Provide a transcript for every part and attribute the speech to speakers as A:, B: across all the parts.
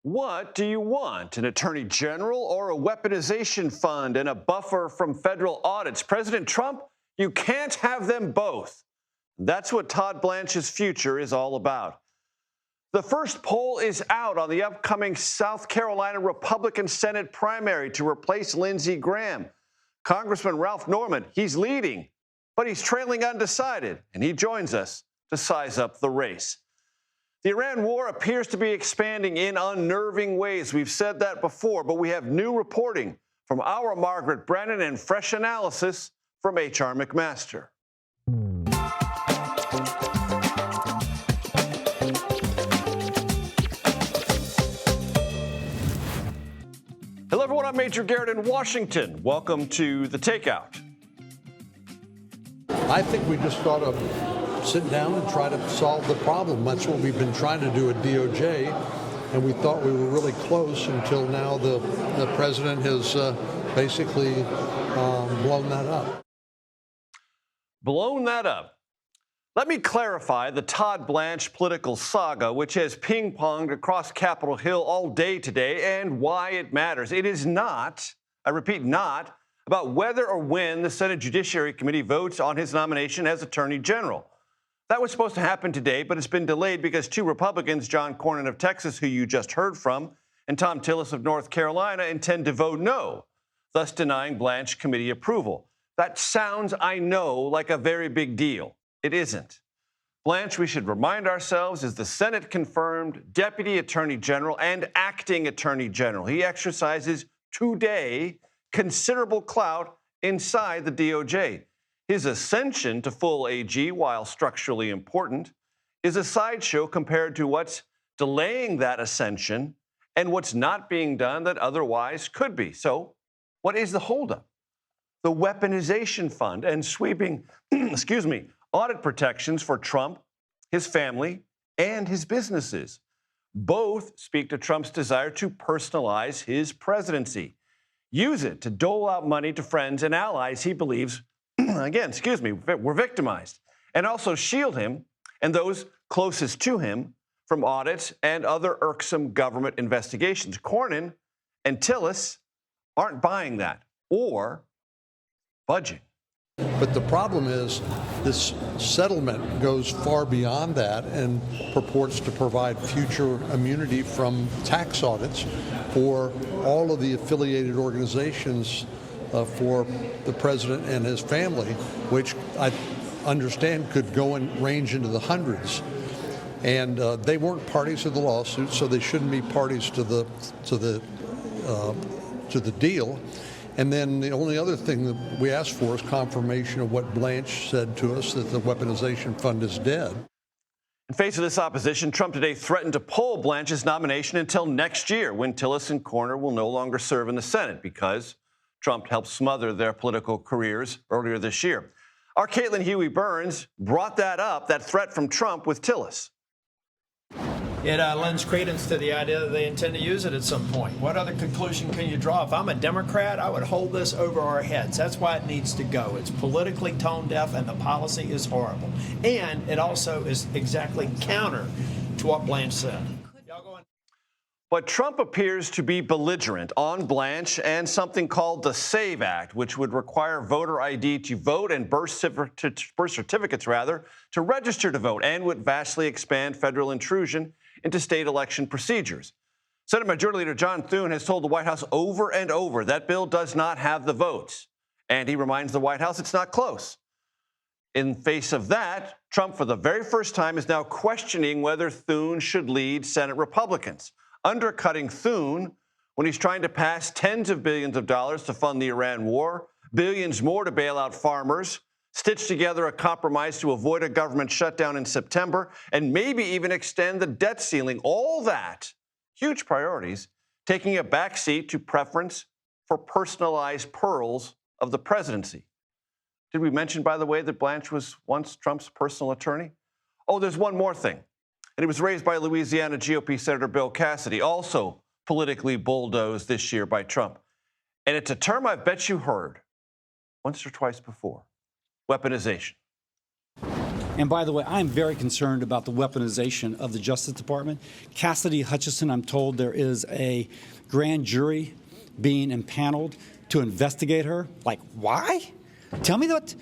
A: What do you want? An attorney general or a weaponization fund and a buffer from federal audits? President Trump, you can't have them both. That's what Todd Blanche's future is all about. The first poll is out on the upcoming South Carolina Republican Senate primary to replace Lindsey Graham. Congressman Ralph Norman, he's leading, but he's trailing undecided, and he joins us to size up the race. The Iran war appears to be expanding in unnerving ways. We've said that before, but we have new reporting from our Margaret Brennan and fresh analysis from H.R. McMaster. Hello, everyone. I'm Major Garrett in Washington. Welcome to the Takeout.
B: I think we just ought to sit down and try to solve the problem. That's what we've been trying to do at DOJ, and we thought we were really close until now the president has basically blown that up.
A: Blown that up. Let me clarify the Todd Blanche political saga, which has ping-ponged across Capitol Hill all day today, and why it matters. It is not, I repeat, not about whether or when the Senate Judiciary Committee votes on his nomination as Attorney General. That was supposed to happen today, but it's been delayed because two Republicans, John Cornyn of Texas, who you just heard from, and Tom Tillis of North Carolina, intend to vote no, thus denying Blanche committee approval. That sounds, I know, like a very big deal. It isn't. Blanche, we should remind ourselves, is the Senate-confirmed Deputy Attorney General and Acting Attorney General. He exercises today considerable clout inside the DOJ. His ascension to full AG, while structurally important, is a sideshow compared to what's delaying that ascension and what's not being done that otherwise could be. So, what is the holdup? The weaponization fund and sweeping, audit protections for Trump, his family, and his businesses. Both speak to Trump's desire to personalize his presidency, use it to dole out money to friends and allies he believes, were victimized, and also shield him and those closest to him from audits and other irksome government investigations. Cornyn and Tillis aren't buying that or budging.
B: But the problem is this settlement goes far beyond that and purports to provide future immunity from tax audits for all of the affiliated organizations for the president and his family, which I understand could go and range into the hundreds. And they weren't parties to the lawsuit, so they shouldn't be parties to the deal. And then the only other thing that we asked for is confirmation of what Blanche said to us, that the weaponization fund is dead.
A: In face of this opposition, Trump today threatened to pull Blanche's nomination until next year, when Tillis and Cornyn will no longer serve in the Senate because Trump helped smother their political careers earlier this year. Our Caitlin Huey-Burns brought that threat from Trump with Tillis.
C: It lends credence to the idea that they intend to use it at some point. What other conclusion can you draw? If I'm a Democrat, I would hold this over our heads. That's why it needs to go. It's politically tone deaf, and the policy is horrible. And it also is exactly counter to what Blanche said.
A: But Trump appears to be belligerent on Blanche and something called the SAVE Act, which would require voter ID to vote and birth certificates, to register to vote, and would vastly expand federal intrusion into state election procedures. Senate Majority Leader John Thune has told the White House over and over that bill does not have the votes. And he reminds the White House it's not close. In face of that, Trump, for the very first time, is now questioning whether Thune should lead Senate Republicans, undercutting Thune when he's trying to pass tens of billions of dollars to fund the Iran war, billions more to bail out farmers, stitch together a compromise to avoid a government shutdown in September, and maybe even extend the debt ceiling. All that, huge priorities, taking a backseat to preference for personalized pearls of the presidency. Did we mention, by the way, that Blanche was once Trump's personal attorney? Oh, there's one more thing. And it was raised by Louisiana GOP Senator Bill Cassidy, also politically bulldozed this year by Trump. And it's a term I bet you heard once or twice before: weaponization.
D: And by the way, I'm very concerned about the weaponization of the Justice Department. Cassidy Hutchinson, I'm told there is a grand jury being impaneled to investigate her. Like, why? Tell me that.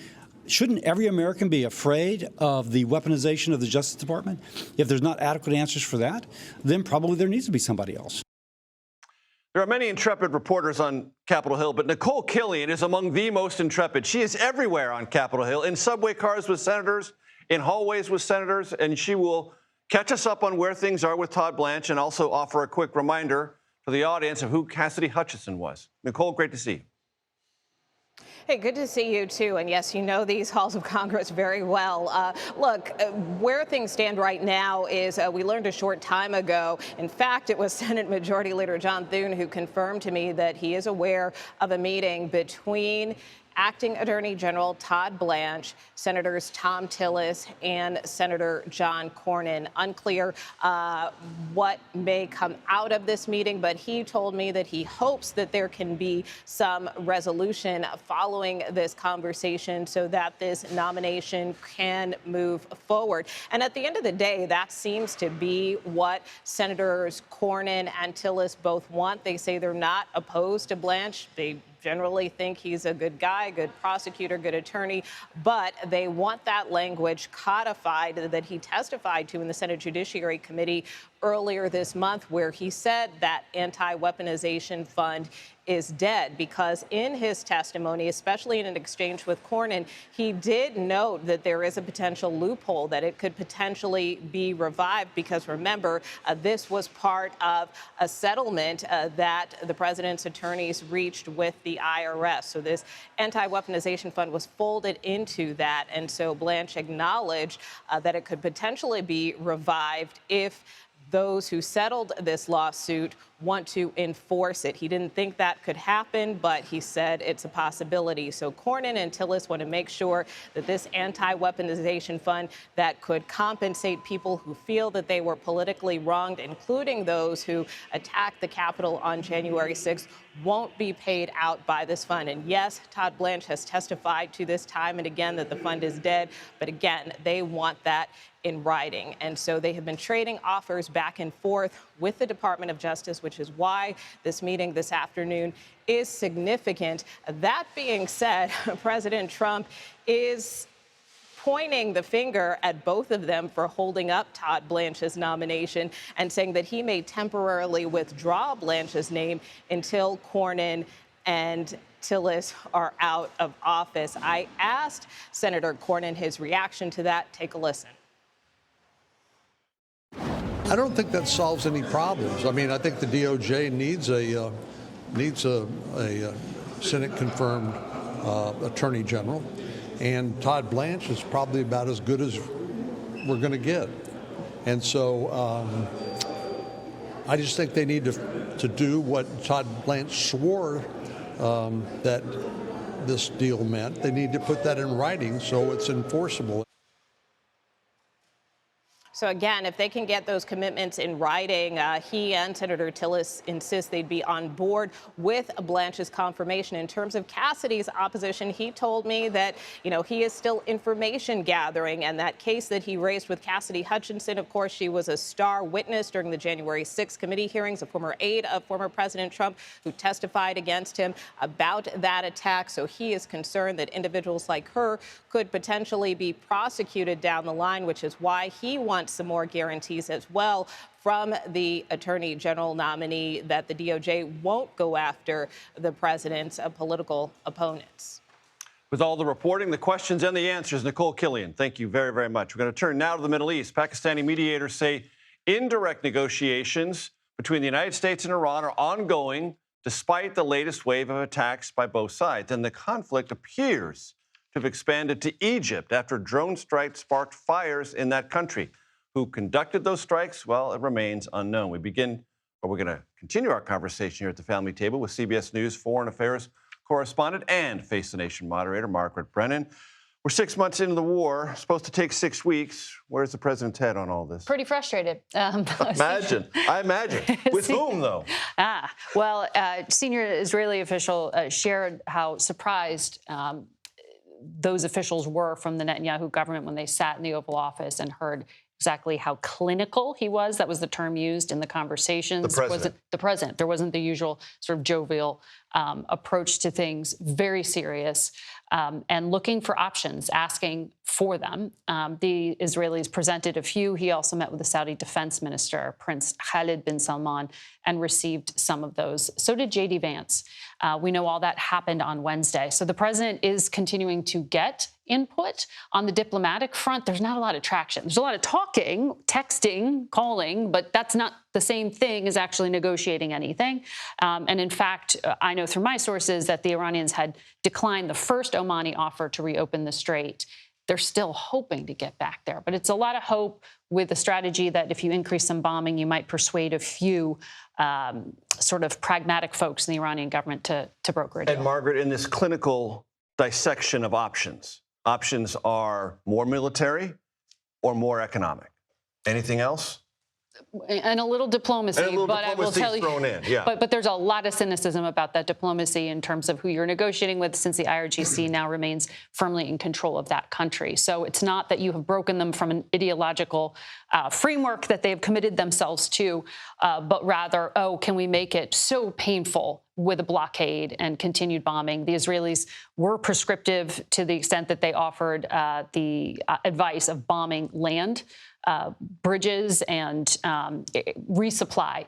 D: Shouldn't every American be afraid of the weaponization of the Justice Department? If there's not adequate answers for that, then probably there needs to be somebody else.
A: There are many intrepid reporters on Capitol Hill, but Nicole Killian is among the most intrepid. She is everywhere on Capitol Hill, in subway cars with senators, in hallways with senators, and she will catch us up on where things are with Todd Blanche and also offer a quick reminder for the audience of who Cassidy Hutchinson was. Nicole, great to see you.
E: Hey, good to see you, too. And yes, you know these halls of Congress very well. Look, where things stand right now is we learned a short time ago. In fact, it was Senate Majority Leader John Thune who confirmed to me that he is aware of a meeting between Acting Attorney General Todd Blanche, Senators Tom Tillis, and Senator John Cornyn. Unclear what may come out of this meeting, but he told me that he hopes that there can be some resolution following this conversation so that this nomination can move forward. And at the end of the day, that seems to be what Senators Cornyn and Tillis both want. They say they're not opposed to Blanche. They generally think he's a good guy, good prosecutor, good attorney, but they want that language codified that he testified to in the Senate Judiciary Committee earlier this month, where he said that anti-weaponization fund is dead, because in his testimony, especially in an exchange with Cornyn, he did note that there is a potential loophole, that it could potentially be revived, because remember, this was part of a settlement that the president's attorneys reached with the IRS. So this anti-weaponization fund was folded into that. And so Blanche acknowledged that it could potentially be revived if those who settled this lawsuit want to enforce it. He didn't think that could happen, but he said it's a possibility. So Cornyn and Tillis want to make sure that this anti-weaponization fund that could compensate people who feel that they were politically wronged, including those who attacked the Capitol on January 6th, won't be paid out by this fund. And yes, Todd Blanche has testified to this time and again that the fund is dead, but again, they want that in writing. And so they have been trading offers back and forth with the Department of Justice, which is why this meeting this afternoon is significant. That being said, President Trump is pointing the finger at both of them for holding up Todd Blanche's nomination and saying that he may temporarily withdraw Blanche's name until Cornyn and Tillis are out of office. I asked Senator Cornyn his reaction to that. Take a listen.
B: I don't think that solves any problems. I mean, I think the DOJ needs a Senate-confirmed Attorney General, and Todd Blanche is probably about as good as we're going to get. And so I just think they need to do what Todd Blanche swore that this deal meant. They need to put that in writing so it's enforceable.
E: So again, if they can get those commitments in writing, he and Senator Tillis insist they'd be on board with Blanche's confirmation. In terms of Cassidy's opposition, he told me that, he is still information gathering, and that case that he raised with Cassidy Hutchinson, of course, she was a star witness during the January 6th committee hearings, a former aide of former President Trump who testified against him about that attack. So he is concerned that individuals like her could potentially be prosecuted down the line, which is why he wants some more guarantees as well from the Attorney General nominee that the DOJ won't go after the president's political opponents.
A: With all the reporting, the questions, and the answers, Nicole Killian, thank you very, very much. We're going to turn now to the Middle East. Pakistani mediators say indirect negotiations between the United States and Iran are ongoing despite the latest wave of attacks by both sides. And the conflict appears to have expanded to Egypt after drone strikes sparked fires in that country. Who conducted those strikes? Well, it remains unknown. We're going to continue our conversation here at the family table with CBS News foreign affairs correspondent and Face the Nation moderator Margaret Brennan. We're 6 months into the war, supposed to take 6 weeks. Where's the president's head on all this?
F: Pretty frustrated.
A: I imagine. With whom, though?
F: Senior Israeli official shared how surprised those officials were from the Netanyahu government when they sat in the Oval Office and heard exactly how clinical he was. That was the term used in the conversations.
A: The president.
F: The president. There wasn't the usual sort of jovial approach to things, very serious, and looking for options, asking for them. The Israelis presented a few. He also met with the Saudi defense minister, Prince Khalid bin Salman, and received some of those. So did J.D. Vance. We know all that happened on Wednesday. So the president is continuing to get input. On the diplomatic front, there's not a lot of traction. There's a lot of talking, texting, calling, but that's not the same thing as actually negotiating anything. And in fact, I know through my sources that the Iranians had declined the first Omani offer to reopen the strait. They're still hoping to get back there. But it's a lot of hope with the strategy that if you increase some bombing, you might persuade a few sort of pragmatic folks in the Iranian government to broker a deal.
A: And Margaret, in this clinical dissection of options are more military or more economic. Anything else?
F: And a little diplomacy, but I will tell you,
A: thrown in, yeah.
F: but there's a lot of cynicism about that diplomacy in terms of who you're negotiating with, since the IRGC now remains firmly in control of that country. So it's not that you have broken them from an ideological framework that they have committed themselves to, but rather, oh, can we make it so painful with a blockade and continued bombing? The Israelis were prescriptive to the extent that they offered the advice of bombing land, bridges, and resupply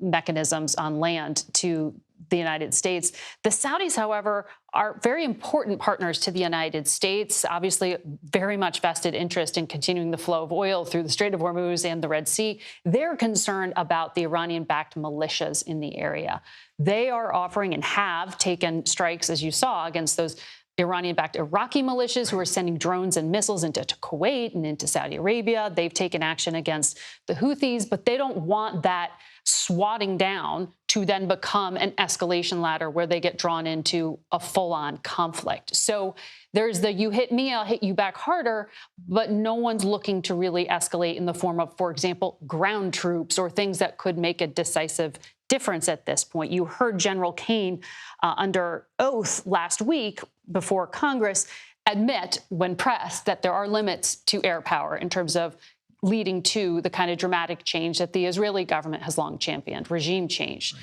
F: mechanisms on land to the United States. The Saudis, however, are very important partners to the United States, obviously very much vested interest in continuing the flow of oil through the Strait of Hormuz and the Red Sea. They're concerned about the Iranian-backed militias in the area. They are offering and have taken strikes, as you saw, against those Iranian-backed Iraqi militias who are sending drones and missiles into Kuwait and into Saudi Arabia. They've taken action against the Houthis, but they don't want that swatting down to then become an escalation ladder where they get drawn into a full-on conflict. So there's the you hit me, I'll hit you back harder, but no one's looking to really escalate in the form of, for example, ground troops or things that could make a decisive difference at this point. You heard General Kane under oath last week before Congress admit, when pressed, that there are limits to air power in terms of leading to the kind of dramatic change that the Israeli government has long championed, regime change.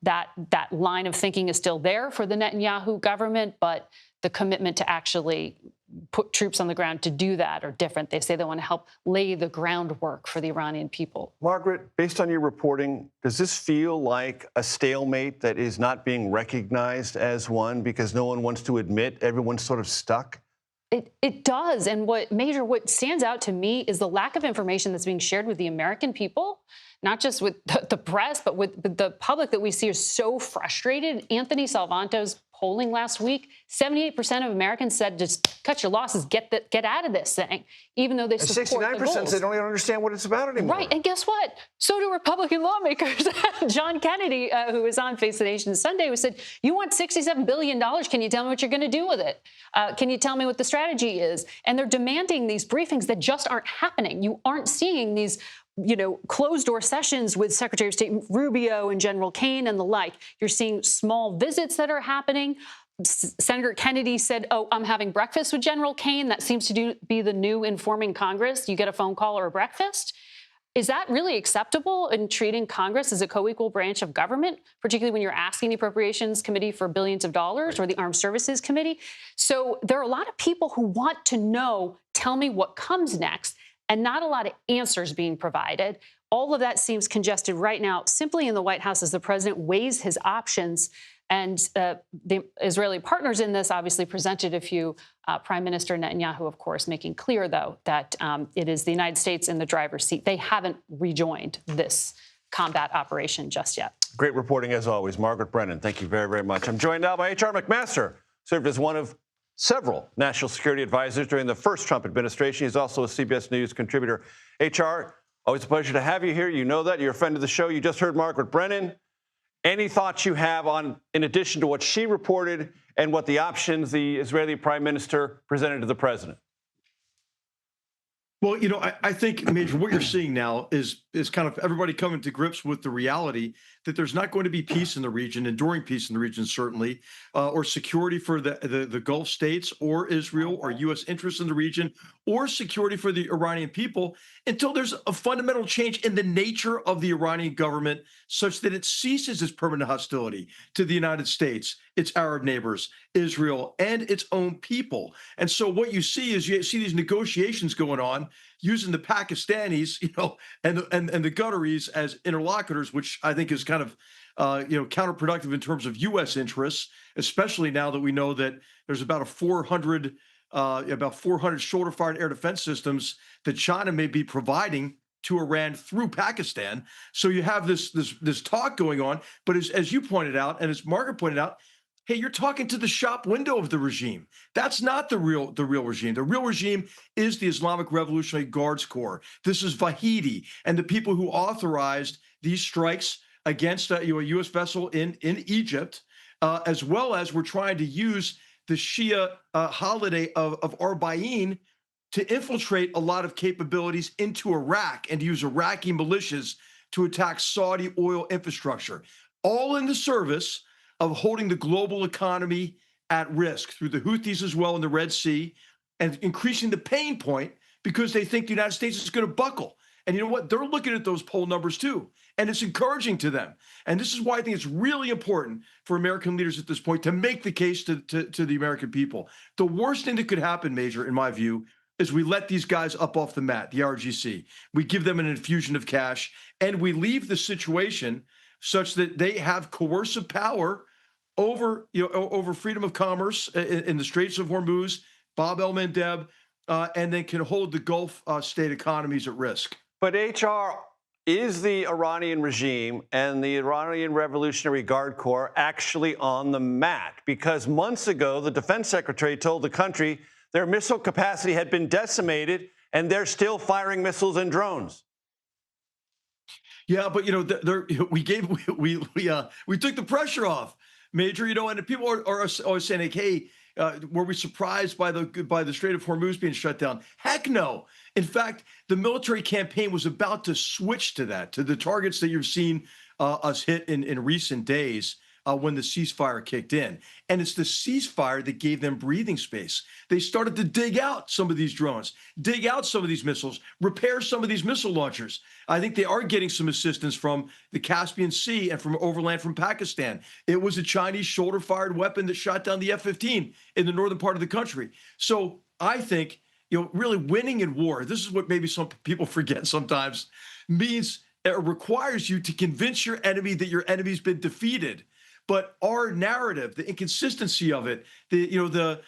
F: That line of thinking is still there for the Netanyahu government, but the commitment to actually put troops on the ground to do that are different. They say they want to help lay the groundwork for the Iranian people.
A: Margaret, based on your reporting, does this feel like a stalemate that is not being recognized as one because no one wants to admit everyone's sort of stuck?
F: It does. And what stands out to me is the lack of information that's being shared with the American people, not just with the press, but with the public that we see is so frustrated. Anthony Salvanto's polling last week, 78% of Americans said just cut your losses, get out of this thing, even though they support the goals.
A: 69% they don't even understand what it's about anymore.
F: Right, and guess what? So do Republican lawmakers. John Kennedy, who was on Face the Nation Sunday, who said, you want $67 billion, can you tell me what you're going to do with it? Can you tell me what the strategy is? And they're demanding these briefings that just aren't happening. You aren't seeing these closed-door sessions with Secretary of State Rubio and General Kane and the like. You're seeing small visits that are happening. Senator Kennedy said, oh, I'm having breakfast with General Kane. That seems to be the new informing Congress. You get a phone call or a breakfast. Is that really acceptable in treating Congress as a co-equal branch of government, particularly when you're asking the Appropriations Committee for billions of dollars or the Armed Services Committee? So there are a lot of people who want to know, tell me what comes next, and not a lot of answers being provided. All of that seems congested right now simply in the White House as the president weighs his options. And the Israeli partners in this obviously presented a few. Prime Minister Netanyahu, of course, making clear, though, that it is the United States in the driver's seat. They haven't rejoined this combat operation just yet.
A: Great reporting, as always. Margaret Brennan, thank you very, very much. I'm joined now by H.R. McMaster, served as one of several national security advisors during the first Trump administration. He's also a CBS News contributor. HR, always a pleasure to have you here. You know that. You're a friend of the show. You just heard Margaret Brennan. Any thoughts you have on, in addition to what she reported and what the options the Israeli prime minister presented to the president?
G: Well, I think, Major, what you're seeing now is kind of everybody coming to grips with the reality that there's not going to be peace in the region, enduring peace in the region, certainly, or security for the Gulf states or Israel or U.S. interests in the region, or security for the Iranian people until there's a fundamental change in the nature of the Iranian government such that it ceases its permanent hostility to the United States, its Arab neighbors, Israel, and its own people. And so what you see is these negotiations going on using the Pakistanis, and the Qataris as interlocutors, which I think is kind of, counterproductive in terms of U.S. interests, especially now that we know that there's about 400 shoulder-fired air defense systems that China may be providing to Iran through Pakistan. So you have this talk going on, but as you pointed out, and as Margaret pointed out, hey, you're talking to the shop window of the regime. That's not the real regime. The real regime is the Islamic Revolutionary Guards Corps. This is Vahidi and the people who authorized these strikes against a U.S. vessel in Egypt, as well as we're trying to use the Shia holiday of Arbaeen to infiltrate a lot of capabilities into Iraq and to use Iraqi militias to attack Saudi oil infrastructure, all in the service of holding the global economy at risk through the Houthis as well in the Red Sea and increasing the pain point because they think the United States is going to buckle. And you know what? They're looking at those poll numbers too, and it's encouraging to them. And this is why I think it's really important for American leaders at this point to make the case to the American people. The worst thing that could happen, Major, in my view, is we let these guys up off the mat, the RGC. We give them an infusion of cash, and we leave the situation such that they have coercive power over freedom of commerce in the Straits of Hormuz, Bab el-Mandeb, and then can hold the Gulf state economies at risk.
A: But HR, is the Iranian regime and the Iranian Revolutionary Guard Corps actually on the mat? Because months ago, the defense secretary told the country their missile capacity had been decimated, and they're still firing missiles and drones.
G: Yeah, but we took the pressure off, Major. And people are always saying, like, "Hey, were we surprised by the Strait of Hormuz being shut down?" Heck no. In fact, the military campaign was about to switch to the targets that you've seen us hit in recent days when the ceasefire kicked in. And it's the ceasefire that gave them breathing space. They started to dig out some of these drones, dig out some of these missiles, repair some of these missile launchers. I think they are getting some assistance from the Caspian Sea and from overland from Pakistan. It was a Chinese shoulder-fired weapon that shot down the F-15 in the northern part of the country. So I think, really winning in war, this is what maybe some people forget sometimes, means it requires you to convince your enemy that your enemy's been defeated. But our narrative, the inconsistency of it, the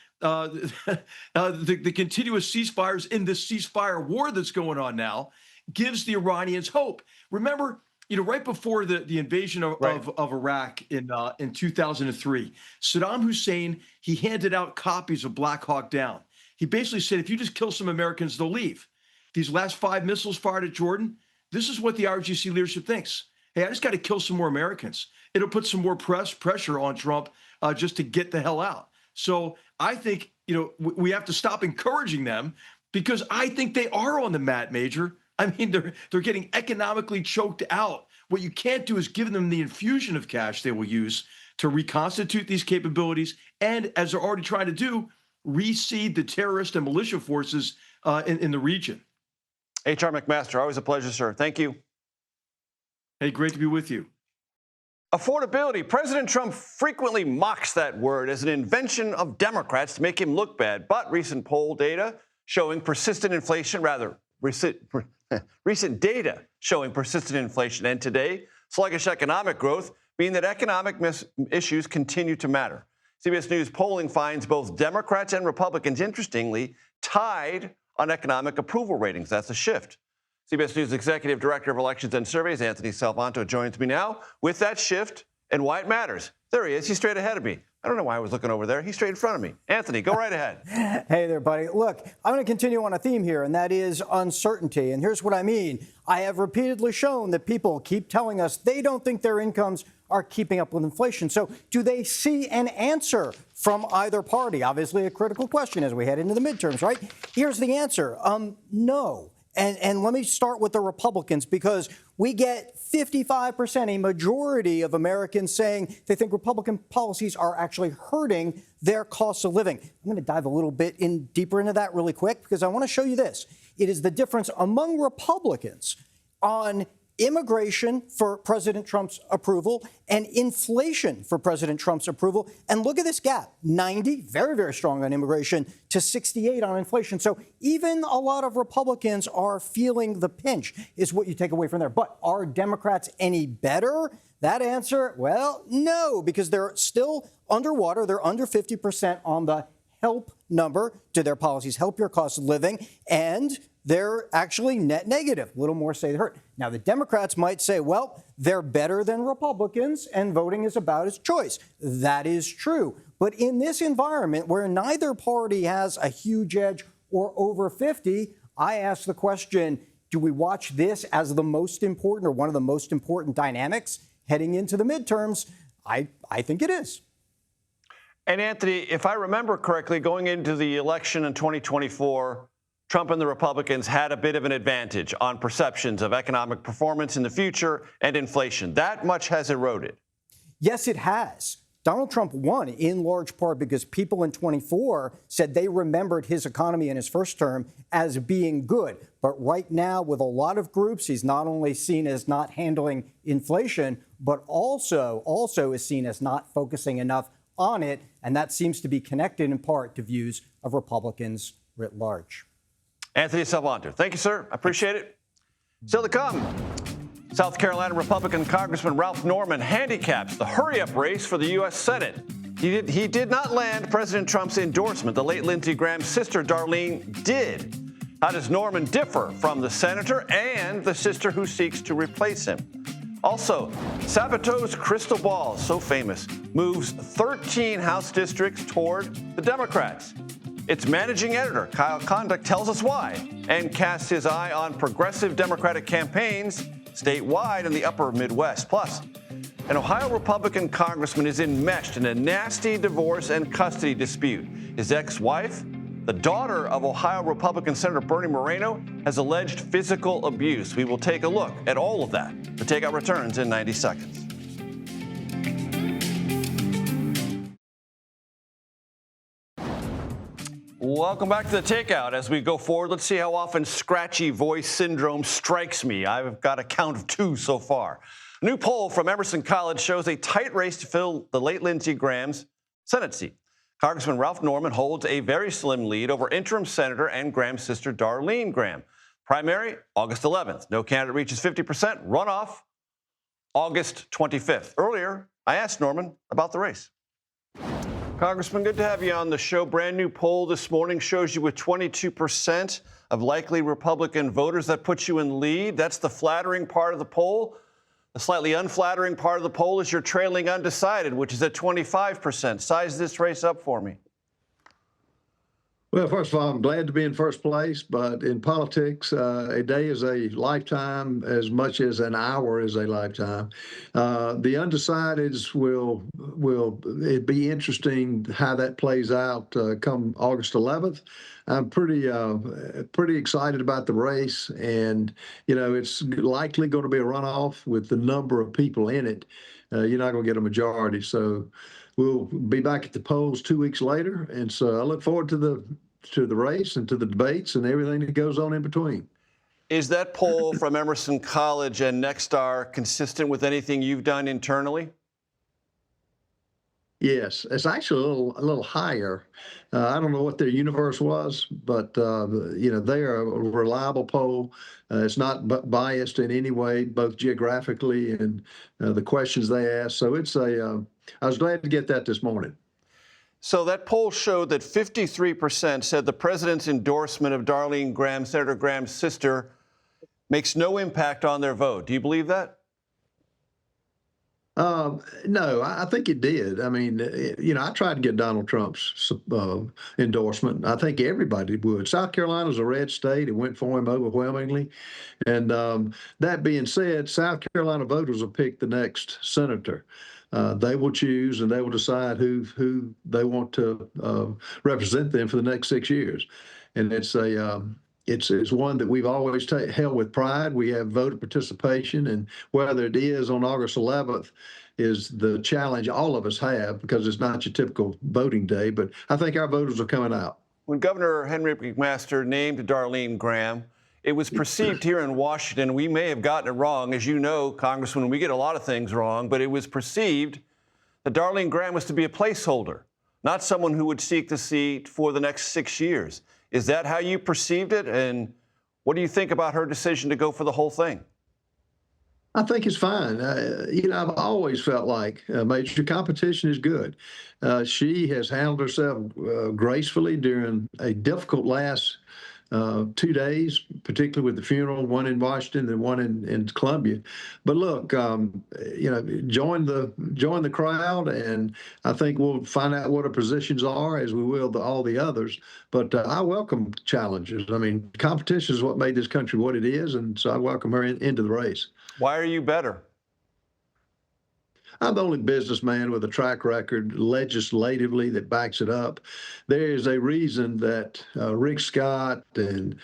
G: continuous ceasefires in this ceasefire war that's going on now, gives the Iranians hope. Remember, right before the invasion of Iraq in 2003, Saddam Hussein, he handed out copies of Black Hawk Down. He basically said, if you just kill some Americans, they'll leave. These last 5 missiles fired at Jordan, this is what the RGC leadership thinks. Hey, I just got to kill some more Americans. It'll put some more pressure on Trump just to get the hell out. So I think, we have to stop encouraging them because I think they are on the mat, Major. I mean, they're getting economically choked out. What you can't do is give them the infusion of cash they will use to reconstitute these capabilities and, as they're already trying to do, reseed the terrorist and militia forces in the region.
A: H.R. McMaster, always a pleasure, sir. Thank you.
G: Hey, great to be with you.
A: Affordability. President Trump frequently mocks that word as an invention of Democrats to make him look bad. But recent poll data showing persistent inflation, recent data showing persistent inflation, and today, sluggish economic growth mean that economic issues continue to matter. CBS News polling finds both Democrats and Republicans, interestingly, tied on economic approval ratings. That's a shift. CBS News Executive Director of Elections and Surveys, Anthony Salvanto, joins me now. With that shift, and why it matters. There he is. He's straight ahead of me. I don't know why I was looking over there. He's straight in front of me. Anthony, go right ahead.
H: Hey there, buddy. Look, I'm going to continue on a theme here, and that is uncertainty. And here's what I mean. I have repeatedly shown that people keep telling us they don't think their incomes are keeping up with inflation. So do they see an answer from either party? Obviously, a critical question as we head into the midterms, right? Here's the answer. No. And let me start with the Republicans, because we get 55%, a majority of Americans saying they think Republican policies are actually hurting their cost of living. I'm going to dive a little bit deeper into that really quick, because I want to show you this. It is the difference among Republicans on immigration for President Trump's approval and inflation for President Trump's approval. And look at this gap, 90, very, very strong on immigration, to 68 on inflation. So even a lot of Republicans are feeling the pinch, is what you take away from there. But are Democrats any better? That answer, well, no, because they're still underwater. They're under 50% on the help number. Do their policies help your cost of living? And they're actually net negative. A little more say they hurt. Now, the Democrats might say, well, they're better than Republicans and voting is about its choice. That is true. But in this environment where neither party has a huge edge or over 50, I ask the question, do we watch this as the most important or one of the most important dynamics heading into the midterms? I think it is.
A: And Anthony, if I remember correctly, going into the election in 2024, Trump and the Republicans had a bit of an advantage on perceptions of economic performance in the future and inflation. That much has eroded.
H: Yes, it has. Donald Trump won in large part because people in 24 said they remembered his economy in his first term as being good. But right now, with a lot of groups, he's not only seen as not handling inflation, but also is seen as not focusing enough on it. And that seems to be connected in part to views of Republicans writ large.
A: Anthony Salvanter, thank you, sir. I appreciate it. Still to come, South Carolina Republican Congressman Ralph Norman handicaps the hurry-up race for the U.S. Senate. He did not land President Trump's endorsement. The late Lindsey Graham's sister, Darlene, did. How does Norman differ from the senator and the sister who seeks to replace him? Also, Sabato's crystal ball, so famous, moves 13 House districts toward the Democrats. Its managing editor, Kyle Conduct, tells us why and casts his eye on progressive Democratic campaigns statewide in the upper Midwest. Plus, an Ohio Republican congressman is enmeshed in a nasty divorce and custody dispute. His ex-wife, the daughter of Ohio Republican Senator Bernie Moreno, has alleged physical abuse. We will take a look at all of that. The Takeout returns in 90 seconds. Welcome back to the Takeout. As we go forward, let's see how often scratchy voice syndrome strikes me. I've got a count of 2 so far. A new poll from Emerson College shows a tight race to fill the late Lindsey Graham's Senate seat. Congressman Ralph Norman holds a very slim lead over interim senator and Graham's sister Darlene Graham. Primary, August 11th. No candidate reaches 50%. Runoff, August 25th. Earlier, I asked Norman about the race. Congressman, good to have you on the show. Brand new poll this morning shows you with 22% of likely Republican voters. That puts you in lead. That's the flattering part of the poll. The slightly unflattering part of the poll is you're trailing undecided, which is at 25%. Size this race up for me.
I: Well, first of all, I'm glad to be in first place, but in politics, a day is a lifetime as much as an hour is a lifetime. The undecideds will it be interesting how that plays out come August 11th. I'm pretty excited about the race, and it's likely going to be a runoff with the number of people in it. You're not going to get a majority, so we'll be back at the polls 2 weeks later, and so I look forward to the race and to the debates and everything that goes on in between.
A: Is that poll from Emerson College and Nexstar consistent with anything you've done internally?
I: Yes, it's actually a little higher. I don't know what their universe was, but they are a reliable poll. It's not biased in any way, both geographically and the questions they ask. So I was glad to get that this morning.
A: So that poll showed that 53% said the president's endorsement of Darlene Graham, Senator Graham's sister, makes no impact on their vote. Do you believe that?
I: No, I think it did. I mean, I tried to get Donald Trump's endorsement. I think everybody would. South Carolina's a red state. It went for him overwhelmingly. And that being said, South Carolina voters will pick the next senator. They will choose and they will decide who they want to represent them for the next 6 years. And it's one that we've always held with pride. We have voter participation, and whether it is on August 11th is the challenge all of us have, because it's not your typical voting day. But I think our voters are coming out.
A: When Governor Henry McMaster named Darlene Graham, it was perceived here in Washington, we may have gotten it wrong. As you know, Congressman, we get a lot of things wrong, but it was perceived that Darlene Graham was to be a placeholder, not someone who would seek the seat for the next 6 years. Is that how you perceived it? And what do you think about her decision to go for the whole thing?
I: I think it's fine. I've always felt like major competition is good. She has handled herself gracefully during a difficult last 2 days, particularly with the funeral, one in Washington and one in Columbia. But look, join the crowd, and I think we'll find out what her positions are, as we will all the others. But I welcome challenges. I mean, competition is what made this country what it is, and so I welcome her into the race.
A: Why are you better?
I: I'm the only businessman with a track record legislatively that backs it up. There is a reason that Rick Scott and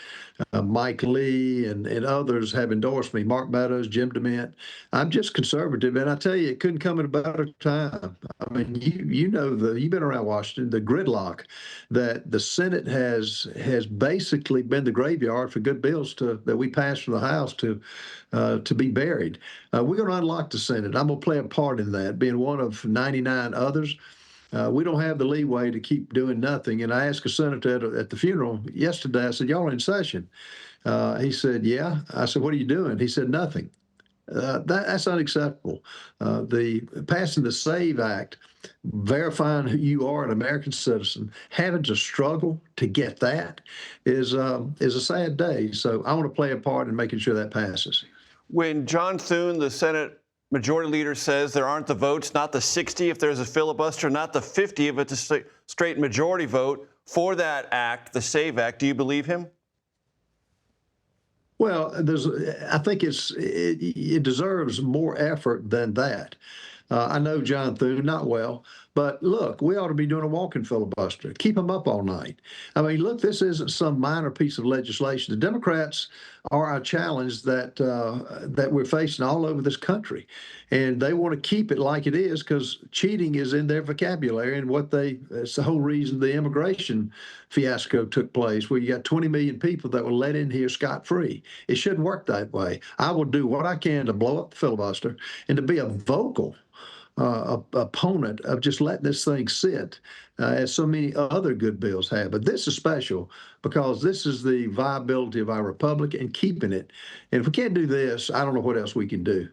I: Mike Lee and others have endorsed me, Mark Meadows, Jim DeMint. I'm just conservative, and I tell you, it couldn't come at a better time. I mean, you've been around Washington, the gridlock that the Senate has basically been the graveyard for good bills that we passed from the House to be buried. We're going to unlock the Senate. I'm going to play a part in that, being one of 99 others. We don't have the leeway to keep doing nothing. And I asked a senator at the funeral yesterday, I said, y'all are in session? He said, yeah. I said, what are you doing? He said, nothing. That's unacceptable. Passing the SAVE Act, verifying who you are, an American citizen, having to struggle to get that is a sad day. So I want to play a part in making sure that passes.
A: When John Thune, the Senate Majority Leader, says there aren't the votes, not the 60 if there's a filibuster, not the 50 if it's a straight majority vote for that act, the SAVE Act, do you believe him?
I: Well, I think it deserves more effort than that. I know John Thune not well, but look, we ought to be doing a walking filibuster. Keep them up all night. I mean, look, this isn't some minor piece of legislation. The Democrats are a challenge that we're facing all over this country, and they want to keep it like it is because cheating is in their vocabulary, and it's the whole reason the immigration fiasco took place, where you got 20 million people that were let in here scot-free. It shouldn't work that way. I will do what I can to blow up the filibuster and to be a vocal opponent of just letting this thing sit, as so many other good bills have. But this is special because this is the viability of our republic and keeping it. And if we can't do this, I don't know what else we can do.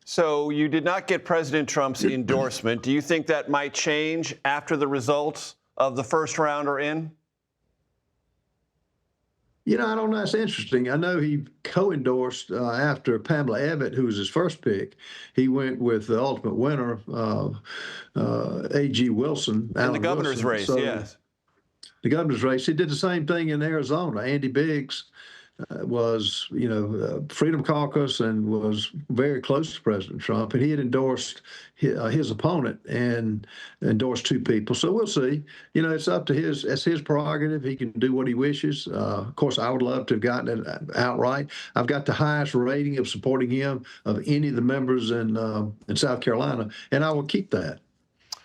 A: So you did not get President Trump's endorsement. Do you think that might change after the results of the first round are in?
I: I don't know. It's interesting. I know he co-endorsed after Pamela Abbott, who was his first pick. He went with the ultimate winner, A.G. Wilson.
A: In the governor's race, yes.
I: The governor's race. He did the same thing in Arizona. Andy Biggs was, Freedom Caucus and was very close to President Trump, and he had endorsed his opponent and endorsed two people. So we'll see. It's up to it's his prerogative. He can do what he wishes. Of course, I would love to have gotten it outright. I've got the highest rating of supporting him of any of the members in South Carolina, and I will keep that.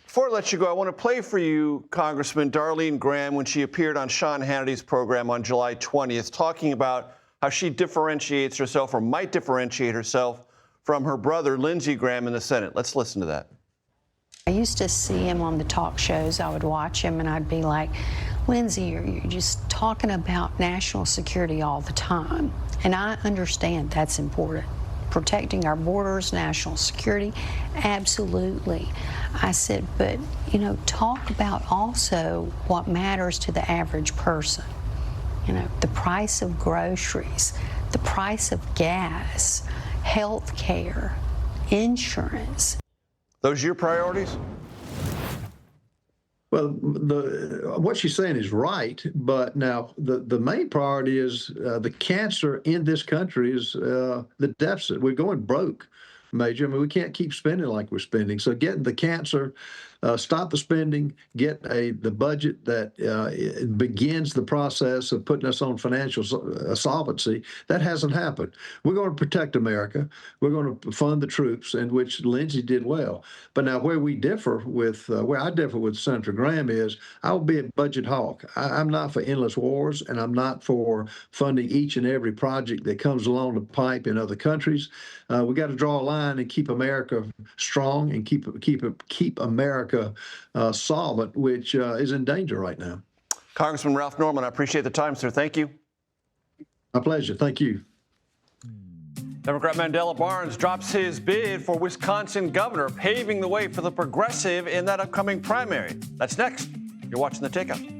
A: Before I let you go, I want to play for you, Congressman, Darlene Graham, when she appeared on Sean Hannity's program on July 20th, talking about how she differentiates herself or might differentiate herself from her brother, Lindsey Graham, in the Senate. Let's listen to that.
J: I used to see him on the talk shows. I would watch him, and I'd be like, Lindsey, you're just talking about national security all the time. And I understand that's important. Protecting our borders, national security, absolutely. I said, but, talk about also what matters to the average person. The price of groceries, the price of gas, health care, insurance.
A: Those your priorities?
I: Well, what she's saying is right, but now the main priority is the cancer in this country is the deficit. We're going broke, Major. I mean, we can't keep spending like we're spending. So getting the cancer, stop the spending, get the budget that begins the process of putting us on financial solvency. That hasn't happened. We're going to protect America. We're going to fund the troops, in which Lindsey did well. But now where I differ with Senator Graham is I'll be a budget hawk. I'm not for endless wars, and I'm not for funding each and every project that comes along the pipe in other countries. We got to draw a line and keep America strong and keep America solvent, which is in danger right now.
A: Congressman Ralph Norman, I appreciate the time, sir. Thank you.
I: My pleasure. Thank you.
A: Democrat Mandela Barnes drops his bid for Wisconsin governor, paving the way for the progressive in that upcoming primary. That's next. You're watching The Takeout.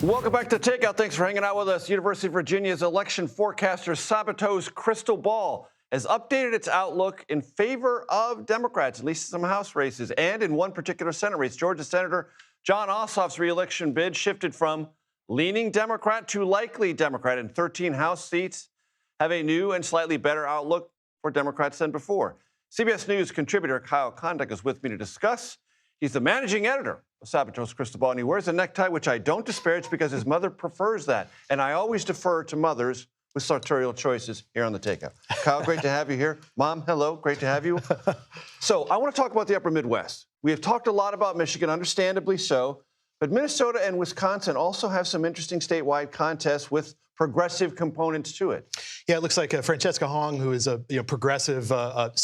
A: Welcome back to Takeout. Thanks for hanging out with us. University of Virginia's election forecaster Sabatos Crystal Ball has updated its outlook in favor of Democrats, at least in some House races, and in one particular Senate race. Georgia Senator Jon Ossoff's reelection bid shifted from leaning Democrat to likely Democrat, and 13 House seats have a new and slightly better outlook for Democrats than before. CBS News contributor Kyle Kondak is with me to discuss. He's the managing editor of Sabatos Crystal Ball, and he wears a necktie, which I don't disparage because his mother prefers that. And I always defer to mothers with sartorial choices here on The Takeout. Kyle, great to have you here. Mom, hello, great to have you. So I want to talk about the upper Midwest. We have talked a lot about Michigan, understandably so, but Minnesota and Wisconsin also have some interesting statewide contests with progressive components to it.
K: Yeah, it looks like Francesca Hong, who is a progressive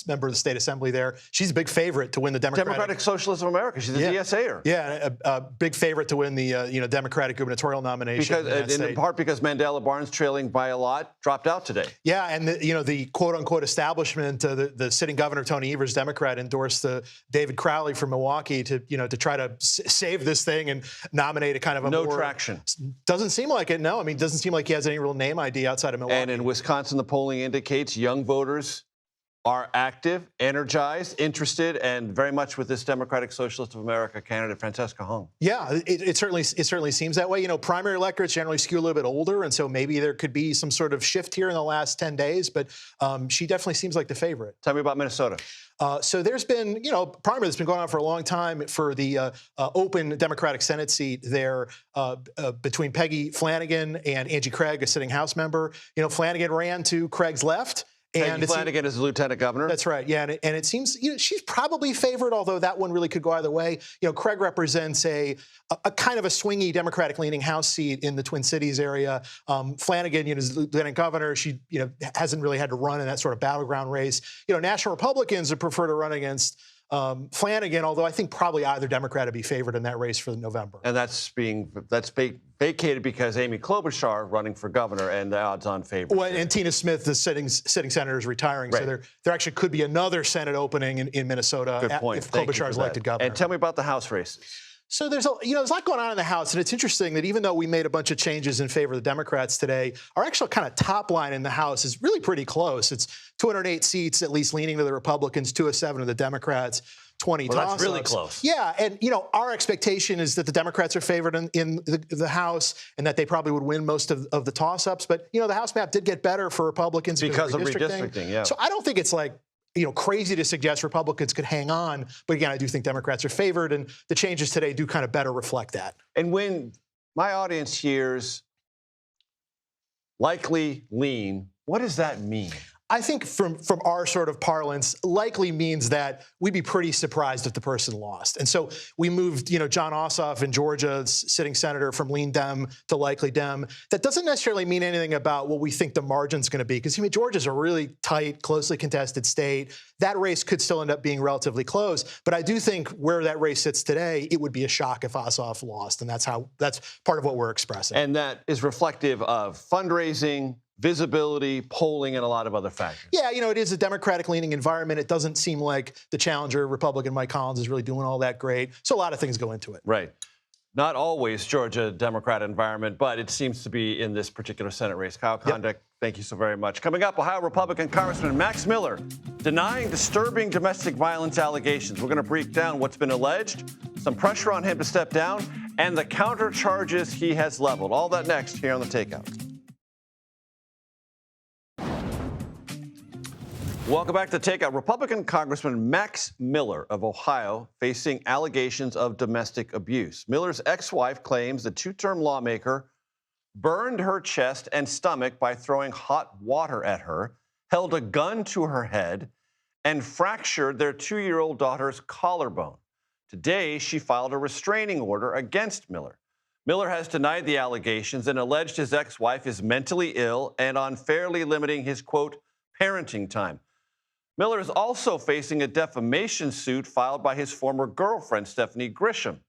K: member of the state assembly there, she's a big favorite to win the
A: Democratic Socialists of America. She's a DSA'er.
K: Yeah, a big favorite to win the Democratic gubernatorial nomination.
A: In part because Mandela Barnes, trailing by a lot, dropped out today.
K: Yeah, and the quote-unquote establishment, the sitting governor Tony Evers, Democrat, endorsed David Crowley from Milwaukee to try to save this thing and nominate a kind of a
A: no traction.
K: Doesn't seem like it. No, I mean, it doesn't seem like he has any real name ID outside of Milwaukee.
A: And in Wisconsin, the polling indicates young voters are active, energized, interested, and very much with this Democratic Socialist of America candidate, Francesca Hong.
K: Yeah, it certainly seems that way. Primary electorates generally skew a little bit older, and so maybe there could be some sort of shift here in the last 10 days, but she definitely seems like the favorite.
A: Tell me about Minnesota.
K: So there's been, primary that's been going on for a long time for the open Democratic Senate seat there between Peggy Flanagan and Angie Craig, a sitting House member. Flanagan ran to Craig's left.
A: And Flanagan is the lieutenant governor.
K: That's right. Yeah, and it seems she's probably favored, although that one really could go either way. Craig represents a kind of a swingy Democratic-leaning House seat in the Twin Cities area. Flanagan, is the lieutenant governor. She, hasn't really had to run in that sort of battleground race. National Republicans would prefer to run against Flanagan, although I think probably either Democrat would be favored in that race for November.
A: And that's vacated because Amy Klobuchar running for governor and the odds-on favorite.
K: Well, and Tina Smith, the sitting senator, is retiring, right. So there actually could be another Senate opening in Minnesota if Klobuchar is elected governor.
A: And tell me about the House races.
K: So there's a lot going on in the House, and it's interesting that even though we made a bunch of changes in favor of the Democrats today, our actual kind of top line in the House is really pretty close. It's 208 seats, at least leaning to the Republicans, 207 to the Democrats. 20 toss-ups.
A: That's really close.
K: Yeah, and our expectation is that the Democrats are favored in the House and that they probably would win most of the toss-ups. But the House map did get better for Republicans
A: because of redistricting. Yeah.
K: So I don't think it's crazy to suggest Republicans could hang on. But again, I do think Democrats are favored, and the changes today do kind of better reflect that.
A: And when my audience hears likely lean, what does that mean?
K: I think from our sort of parlance, likely means that we'd be pretty surprised if the person lost. And so we moved, Jon Ossoff in Georgia, sitting senator, from lean Dem to likely Dem. That doesn't necessarily mean anything about what we think the margin's going to be, because Georgia's a really tight, closely contested state. That race could still end up being relatively close. But I do think where that race sits today, it would be a shock if Ossoff lost. And that's part of what we're expressing.
A: And that is reflective of fundraising, visibility, polling, and a lot of other factors.
K: Yeah, it is a Democratic-leaning environment. It doesn't seem like the challenger, Republican Mike Collins, is really doing all that great. So a lot of things go into it.
A: Right. Not always Georgia Democrat environment, but it seems to be in this particular Senate race. Kyle Kondik, thank you so very much. Coming up, Ohio Republican Congressman Max Miller denying disturbing domestic violence allegations. We're going to break down what's been alleged, some pressure on him to step down, and the counter charges he has leveled. All that next here on The Takeout. Welcome back to Takeout. Republican Congressman Max Miller of Ohio facing allegations of domestic abuse. Miller's ex-wife claims the two-term lawmaker burned her chest and stomach by throwing hot water at her, held a gun to her head, and fractured their 2-year-old daughter's collarbone. Today, she filed a restraining order against Miller. Miller has denied the allegations and alleged his ex-wife is mentally ill and unfairly limiting his, quote, parenting time. Miller is also facing a defamation suit filed by his former girlfriend, Stephanie Grisham,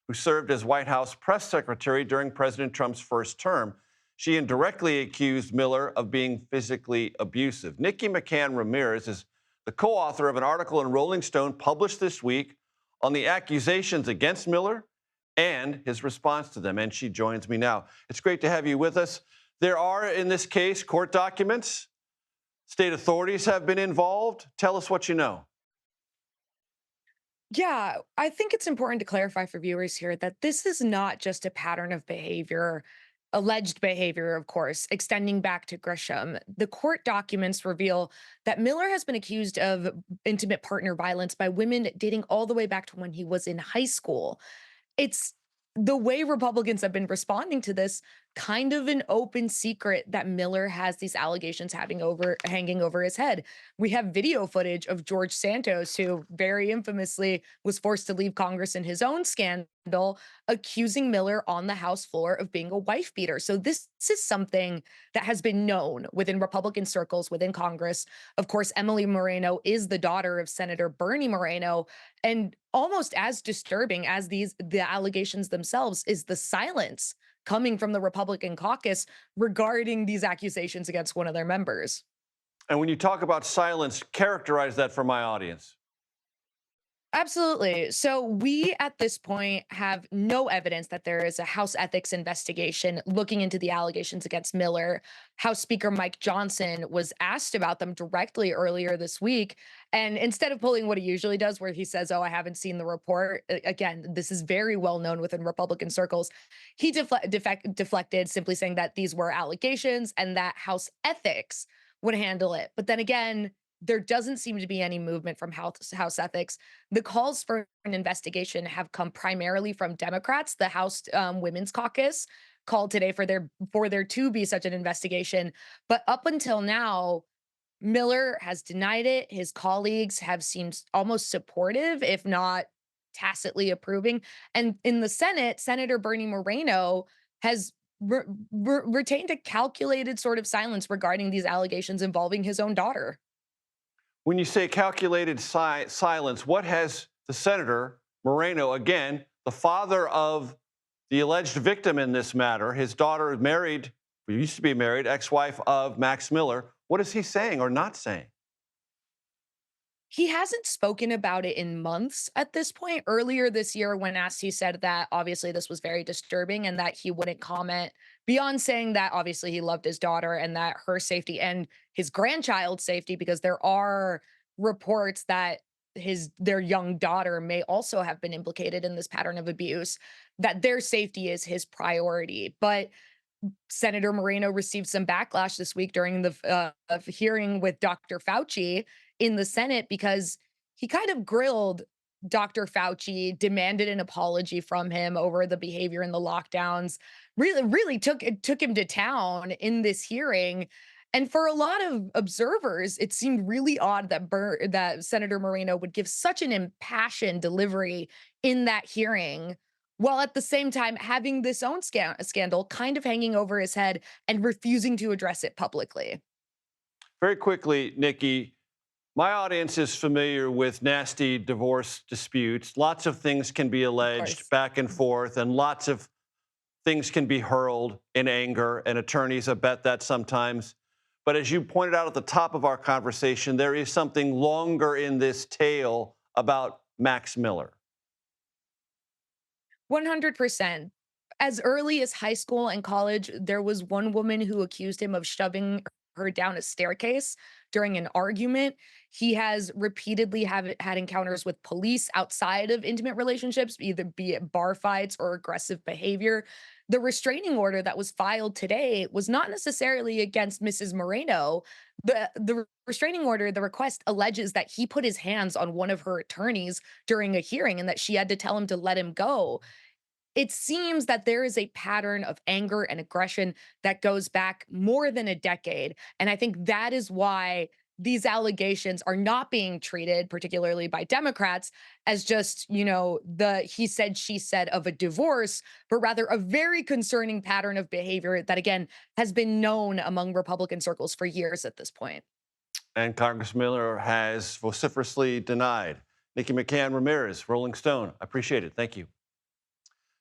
A: who served as White House press secretary during President Trump's first term. She indirectly accused Miller of being physically abusive. Nikki McCann Ramirez is the co-author of an article in Rolling Stone published this week on the accusations against Miller and his response to them, and she joins me now. It's great to have you with us. There are, in this case, court documents. State authorities have been involved. Tell us what you know.
L: Yeah, I think it's important to clarify for viewers here that this is not just a pattern of behavior, alleged behavior, of course, extending back to Grisham. The court documents reveal that Miller has been accused of intimate partner violence by women dating all the way back to when he was in high school. It's the way Republicans have been responding to this, kind of an open secret that Miller has these allegations hanging over his head. We have video footage of George Santos, who very infamously was forced to leave Congress in his own scandal, accusing Miller on the House floor of being a wife beater. So this is something that has been known within Republican circles within Congress. Of course, Emily Moreno is the daughter of Senator Bernie Moreno, and almost as disturbing as the allegations themselves is the silence coming from the Republican caucus regarding these accusations against one of their members.
A: And when you talk about silence, characterize that for my audience.
L: Absolutely. So we, at this point, have no evidence that there is a House ethics investigation looking into the allegations against Miller. House Speaker Mike Johnson was asked about them directly earlier this week. And instead of pulling what he usually does, where he says, oh, I haven't seen the report, again, this is very well known within Republican circles, he deflected, simply saying that these were allegations and that House ethics would handle it. But then again, there doesn't seem to be any movement from House ethics. The calls for an investigation have come primarily from Democrats. The House Women's Caucus called today for there to be such an investigation. But up until now, Miller has denied it. His colleagues have seemed almost supportive, if not tacitly approving. And in the Senate, Senator Bernie Moreno has retained a calculated sort of silence regarding these allegations involving his own daughter.
A: When you say calculated silence, what has the Senator Moreno, again, the father of the alleged victim in this matter, his daughter is married, used to be married, ex-wife of Max Miller, what is he saying or not saying?
L: He hasn't spoken about it in months at this point. Earlier this year, when asked, he said that obviously this was very disturbing and that he wouldn't comment beyond saying that obviously he loved his daughter and that her safety and his grandchild's safety, because there are reports that their young daughter may also have been implicated in this pattern of abuse, that their safety is his priority. But Senator Moreno received some backlash this week during the hearing with Dr. Fauci in the Senate, because he kind of grilled Dr. Fauci, demanded an apology from him over the behavior in the lockdowns, really took him to town in this hearing. And for a lot of observers, it seemed really odd that Senator Moreno would give such an impassioned delivery in that hearing, while at the same time having this own scandal kind of hanging over his head and refusing to address it publicly.
A: Very quickly, Nikki, my audience is familiar with nasty divorce disputes. Lots of things can be alleged back and forth, and lots of things can be hurled in anger, and attorneys abet that sometimes. But as you pointed out at the top of our conversation, there is something longer in this tale about Max Miller.
L: 100%. As early as high school and college, there was one woman who accused him of shoving her down a staircase during an argument. He has repeatedly had encounters with police outside of intimate relationships, either be it bar fights or aggressive behavior. The restraining order that was filed today was not necessarily against Mrs. Moreno. The restraining order, the request alleges that he put his hands on one of her attorneys during a hearing and that she had to tell him to let him go. It seems that there is a pattern of anger and aggression that goes back more than a decade. And I think that is why these allegations are not being treated, particularly by Democrats, as just, the he said, she said of a divorce, but rather a very concerning pattern of behavior that, again, has been known among Republican circles for years at this point.
A: And Congress Miller has vociferously denied. Nikki McCann Ramirez, Rolling Stone. I appreciate it. Thank you.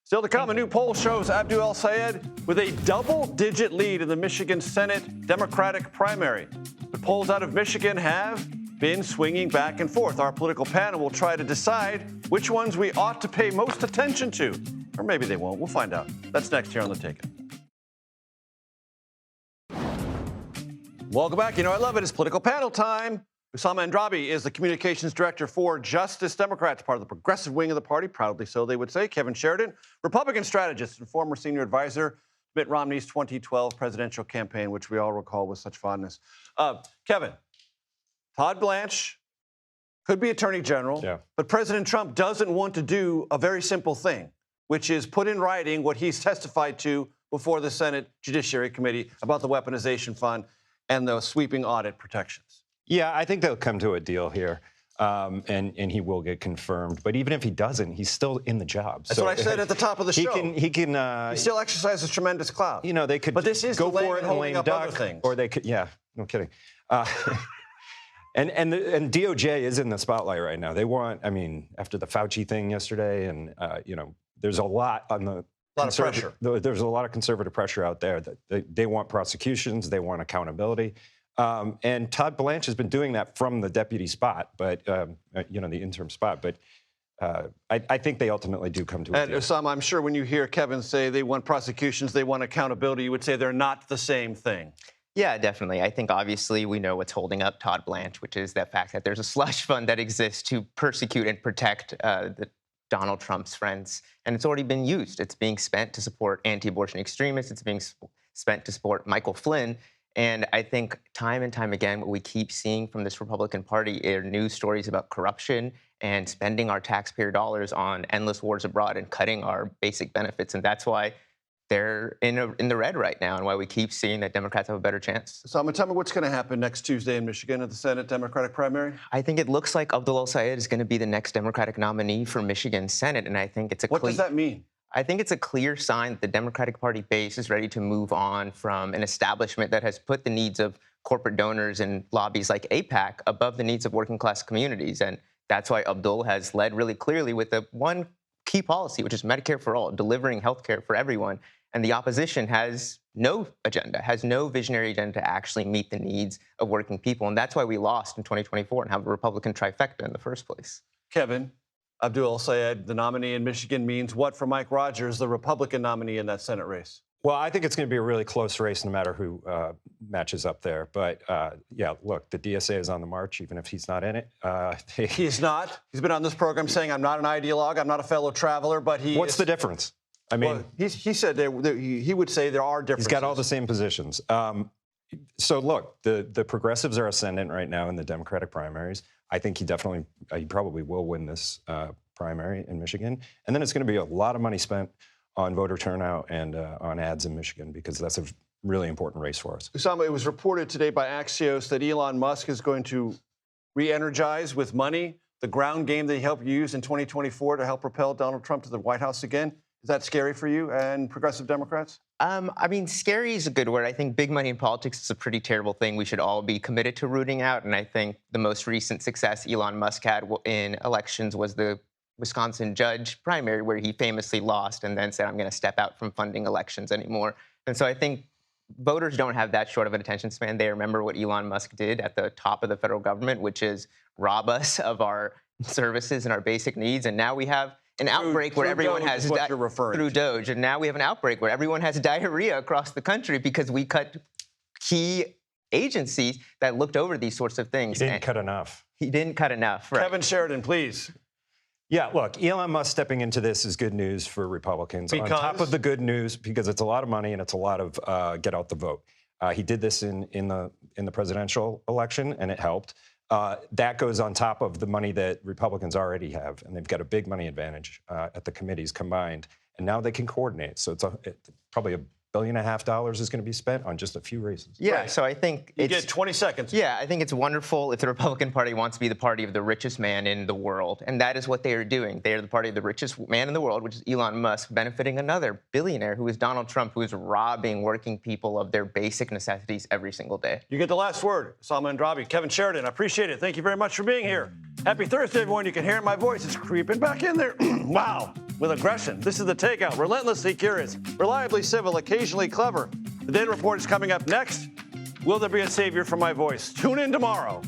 A: Still to come, a new poll shows Abdul El-Sayed with a double-digit lead in the Michigan Senate Democratic primary. The polls out of Michigan have been swinging back and forth. Our political panel will try to decide which ones we ought to pay most attention to. Or maybe they won't. We'll find out. That's next here on The Takeout. Welcome back. I love it. It's political panel time. Usama Andrabi is the communications director for Justice Democrats, part of the progressive wing of the party, proudly so, they would say. Kevin Sheridan, Republican strategist and former senior advisor to Mitt Romney's 2012 presidential campaign, which we all recall with such fondness. Kevin, Todd Blanche could be attorney general, but President Trump doesn't want to do a very simple thing, which is put in writing what he's testified to before the Senate Judiciary Committee about the weaponization fund and the sweeping audit protections.
M: Yeah, I think they'll come to a deal here, and he will get confirmed. But even if he doesn't, he's still in the job.
A: That's what I said at the top of the show.
M: He
A: still exercises tremendous clout.
M: They could
A: but this is
M: go for it and lame duck,
A: things.
M: Or they could, no kidding. And DOJ is in the spotlight right now. They want, after the Fauci thing yesterday, and there's a lot on the.
A: Pressure.
M: There's a lot of conservative pressure out there that they want prosecutions, they want accountability. And Todd Blanche has been doing that from the deputy spot, but, the interim spot. But I think they ultimately do come to a deal.
A: And Osama, I'm sure when you hear Kevin say they want prosecutions, they want accountability, you would say they're not the same thing.
N: Yeah, definitely. I think obviously we know what's holding up Todd Blanche, which is the fact that there's a slush fund that exists to persecute and protect Donald Trump's friends. And it's already been used. It's being spent to support anti-abortion extremists. It's being spent to support Michael Flynn. And I think time and time again, what we keep seeing from this Republican Party are news stories about corruption and spending our taxpayer dollars on endless wars abroad and cutting our basic benefits. And that's why they're in the red right now and why we keep seeing that Democrats have a better chance.
A: So tell me what's going to happen next Tuesday in Michigan at the Senate Democratic primary?
N: I think it looks like Abdul El-Sayed is going to be the next Democratic nominee for Michigan Senate. And I think it's
A: What does that mean?
N: I think it's a clear sign that the Democratic Party base is ready to move on from an establishment that has put the needs of corporate donors and lobbies like AIPAC above the needs of working class communities. And that's why Abdul has led really clearly with the one key policy, which is Medicare for all, delivering health care for everyone. And the opposition has no agenda, has no visionary agenda to actually meet the needs of working people. And that's why we lost in 2024 and have a Republican trifecta in the first place.
A: Kevin, Abdul El-Sayed, the nominee in Michigan, means what for Mike Rogers, the Republican nominee in that Senate race?
M: Well, I think it's going to be a really close race no matter who matches up there. But, look, the DSA is on the march, even if he's not in it.
A: He's not. He's been on this program saying, I'm not an ideologue, I'm not a fellow traveler, but he
M: What's the difference? I mean,
A: well, he said he would say there are differences.
M: He's got all the same positions. So, look, the progressives are ascendant right now in the Democratic primaries. I think he probably will win this primary in Michigan. And then it's going to be a lot of money spent on voter turnout and on ads in Michigan because that's a really important race for us.
A: Usama, it was reported today by Axios that Elon Musk is going to re-energize with money the ground game that he helped use in 2024 to help propel Donald Trump to the White House again. Is that scary for you and progressive Democrats?
N: I mean, scary is a good word. I think big money in politics is a pretty terrible thing we should all be committed to rooting out. And I think the most recent success Elon Musk had in elections was the Wisconsin judge primary, where he famously lost and then said, I'm going to step out from funding elections anymore. And so I think voters don't have that short of an attention span. They remember what Elon Musk did at the top of the federal government, which is rob us of our services and our basic needs. And now we have an outbreak where everyone
A: Doge
N: has
A: is what you're referring
N: through
A: to.
N: Doge, and now we have an outbreak where everyone has diarrhea across the country because we cut key agencies that looked over these sorts of things.
M: He didn't cut enough.
N: He didn't cut enough. Right.
A: Kevin Sheridan, please.
M: Yeah, look, Elon Musk stepping into this is good news for Republicans.
A: Because?
M: On top of the good news, because it's a lot of money and it's a lot of get out the vote. He did this in the presidential election, and it helped. That goes on top of the money that Republicans already have, and they've got a big money advantage at the committees combined. And now they can coordinate. So it's probably $1.5 billion is going to be spent on just a few races.
N: Yeah,
A: Right.
N: so I think
A: You get 20 seconds.
N: Yeah, I think it's wonderful if the Republican Party wants to be the party of the richest man in the world, and that is what they are doing. They are the party of the richest man in the world, which is Elon Musk, benefiting another billionaire who is Donald Trump, who is robbing working people of their basic necessities every single day.
A: You get the last word, Salma Andrabi. Kevin Sheridan, I appreciate it. Thank you very much for being here. Happy Thursday, everyone. You can hear my voice. It's creeping back in there. Wow, with aggression. This is The Takeout. Relentlessly curious, reliably civil, occasionally clever. The Data Report is coming up next. Will there be a savior for my voice? Tune in tomorrow.